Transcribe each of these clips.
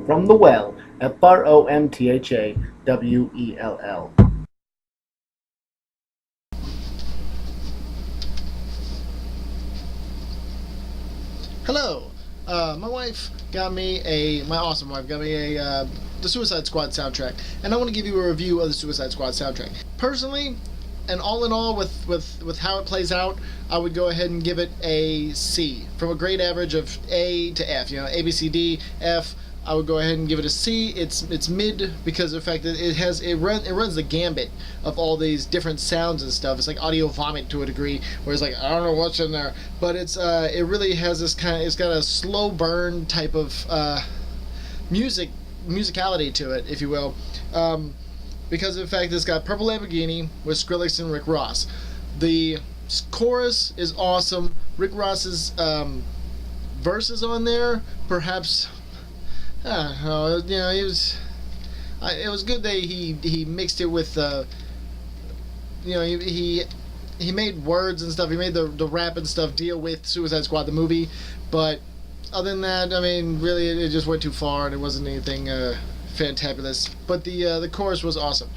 From the Well, FROMTHAWELL. Hello. My wife got me my awesome wife got me the Suicide Squad soundtrack, and I want to give you a review of the Suicide Squad soundtrack. Personally, and all in all, with how it plays out, I would go ahead and give it a C, from a grade average of A to F. You know, A, B, C, D, F. I would go ahead and give it a C. It's mid because of the fact that it runs the gambit of all these different sounds and stuff. It's like audio vomit to a degree, where it's like I don't know what's in there, but it really has this it's got a slow burn type of musicality to it, if you will. Because of the fact that it's got Purple Lamborghini with Skrillex and Rick Ross. The chorus is awesome. Rick Ross's verses on there, perhaps. You know, it was good that he mixed it with. You know, he made words and stuff. He made the rap and stuff deal with Suicide Squad the movie, but other than that, I mean, really, it just went too far, and it wasn't anything fantabulous. But the chorus was awesome.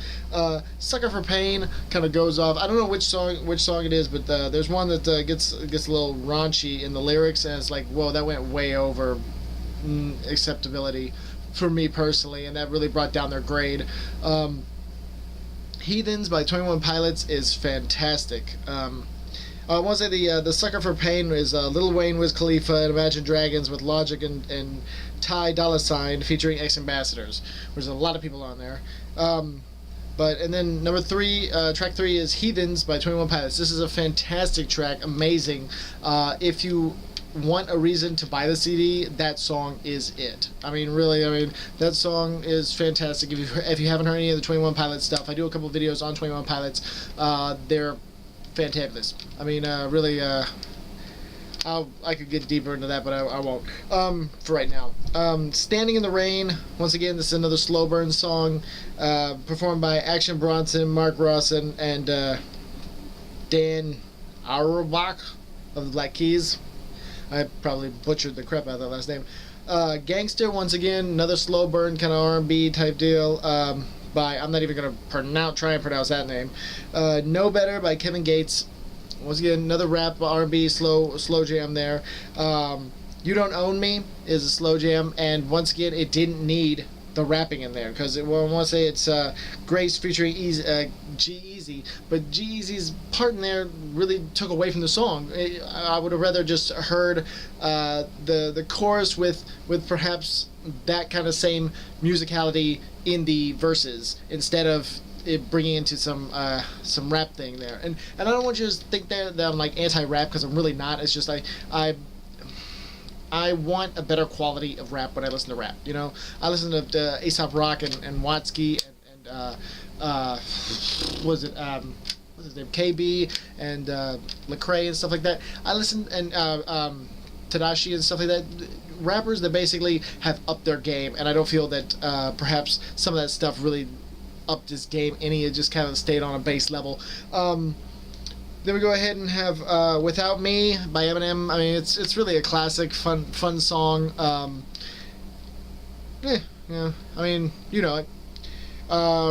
"Sucker for Pain" kind of goes off. I don't know which song it is, but there's one that gets a little raunchy in the lyrics, and it's like, whoa, that went way over acceptability for me personally, and that really brought down their grade. "Heathens" by 21 Pilots is fantastic. I want to say the "Sucker for Pain" is Lil Wayne, Wiz Khalifa, and Imagine Dragons with Logic and Ty Dolla $ign featuring X Ambassadors. There's a lot of people on there. And then number three, track three is "Heathens" by 21 Pilots. This is a fantastic track, amazing. If you want a reason to buy the CD, that song is it. I mean, really, that song is fantastic. If you haven't heard any of the 21 Pilots stuff, I do a couple videos on 21 Pilots. They're fantabulous. I mean, really, I could get deeper into that, but I won't for right now. "Standing in the Rain," once again, this is another slow burn song, performed by Action Bronson, Mark Ronson, and Dan Auerbach of the Black Keys. I probably butchered the crap out of that last name. "Gangster," once again, another slow burn kind of R&B type deal, by, I'm not even going to try and pronounce that name. "Know Better" by Kevin Gates. Once again, another rap R&B slow jam there. "You Don't Own Me" is a slow jam, and once again, it didn't need the rapping in there, because I want to say it's Grace featuring G-Eazy, but G-Eazy's part in there really took away from the song. I would have rather just heard the chorus with perhaps that kind of same musicality in the verses, instead of it bringing into some rap thing there. And I don't want you to think that I'm like anti-rap, because I'm really not. It's just I want a better quality of rap when I listen to rap. You know, I listen to Aesop Rock and Watsky and what's his name, KB and Lecrae and stuff like that. I listen and Tadashi and stuff like that. Rappers that basically have upped their game, and I don't feel that perhaps some of that stuff really upped his game any. It just kind of stayed on a base level. Then we go ahead and have "Without Me" by Eminem. I mean, it's really a classic, fun song. Yeah, I mean, you know it.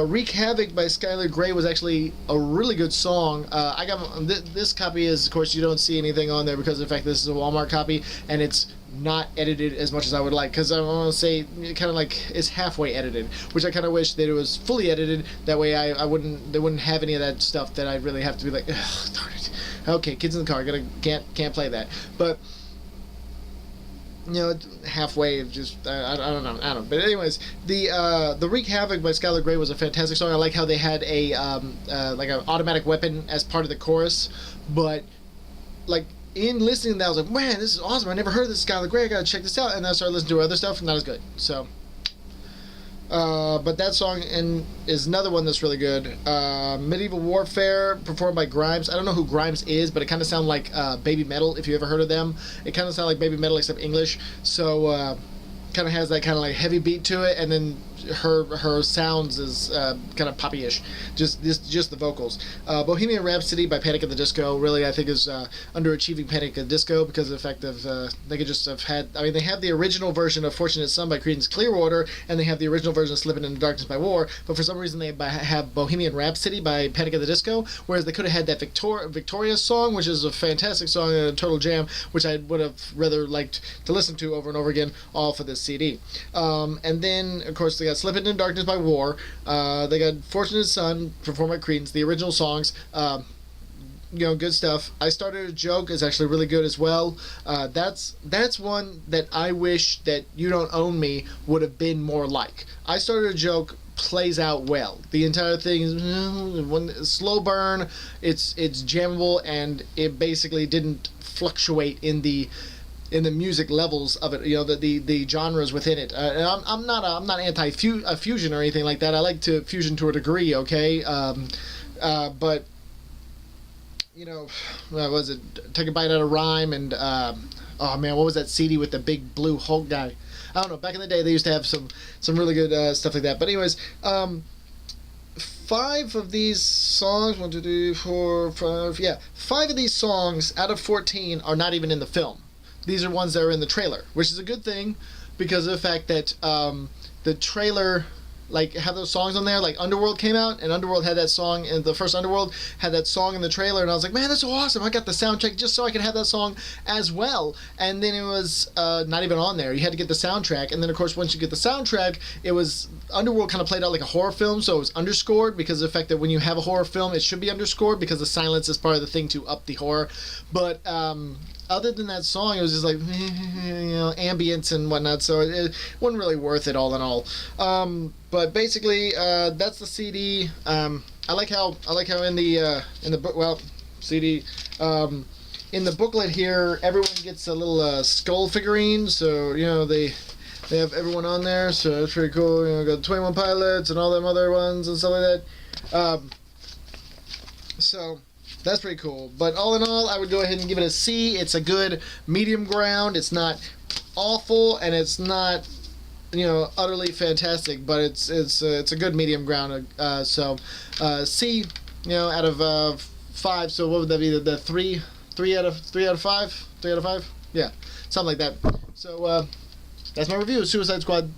"Wreak Havoc" by Skylar Grey was actually a really good song. I got this copy is, of course, you don't see anything on there because of the fact that this is a Walmart copy, and it's not edited as much as I would like, because I want to say kind of like it's halfway edited, which I kind of wish that it was fully edited. That way they wouldn't have any of that stuff that I really have to be like, ugh, darn it. Okay, kids in the car, can't play that. But you know, halfway of just I don't know. But anyways, the "Wreak Havoc" by Skylar Grey was a fantastic song. I like how they had a like an automatic weapon as part of the chorus, but like in listening to that, I was like, man, this is awesome. I never heard of this Skylar Grey. I gotta check this out. And then I started listening to her other stuff, not as good. So, but that song is another one that's really good. "Medieval Warfare" performed by Grimes. I don't know who Grimes is, but it kind of sounds like Baby Metal, if you ever heard of them. It kind of sounds like Baby Metal except English. So kind of has that kind of like heavy beat to it, and then her sounds is kind of poppy-ish. Just the vocals. Bohemian Rhapsody by Panic at the Disco really I think is underachieving Panic at the Disco because of the fact of they could just have had. I mean, they have the original version of Fortunate Son by Creedence Clearwater, and they have the original version of Slipping into Darkness by War. But for some reason they have Bohemian Rhapsody by Panic at the Disco, whereas they could have had that Victoria song, which is a fantastic song and a total jam, which I would have rather liked to listen to over and over again, all for this CD. And then, of course, they got Slipping into Darkness by War. They got Fortunate Son, performed by Creedence, the original songs. Good stuff. I Started a Joke is actually really good as well. That's one that I wish that You Don't Own Me would have been more like. I Started a Joke plays out well. The entire thing is one slow burn. It's jammable, and it basically didn't fluctuate in the music levels of it, the genres within it. I'm not anti fusion or anything like that. I like to fusion to a degree, okay. But what was it? Take a Bite Out of Rhyme and oh man, what was that CD with the big blue Hulk guy? I don't know. Back in the day, they used to have some really good stuff like that. But anyways, 5 of these songs, 1, 2, 3, 4, 5, yeah, 5 of these songs out of 14 are not even in the film. These are ones that are in the trailer, which is a good thing because of the fact that the trailer have those songs on there. Like Underworld came out, and Underworld had that song, and the first Underworld had that song in the trailer, and I was like, man, that's so awesome. I got the soundtrack just so I could have that song as well. And then it was not even on there. You had to get the soundtrack, and then of course once you get the soundtrack, it was Underworld kind of played out like a horror film, so it was underscored because of the fact that when you have a horror film, it should be underscored because the silence is part of the thing to up the horror. But other than that song, it was just like ambience and whatnot, so it wasn't really worth it all in all. But basically, that's the CD. I like how in the book, well, CD, in the booklet here, everyone gets a little skull figurine. So they have everyone on there, so it's pretty cool. Got 21 Pilots and all them other ones and stuff like that. So that's pretty cool. But all in all, I would go ahead and give it a C. It's a good medium ground. It's not awful, and it's not utterly fantastic, but it's a good medium ground. So C, out of 5. So what would that be? The 3 out of 5? 3 out of 5? Yeah, something like that. So that's my review of Suicide Squad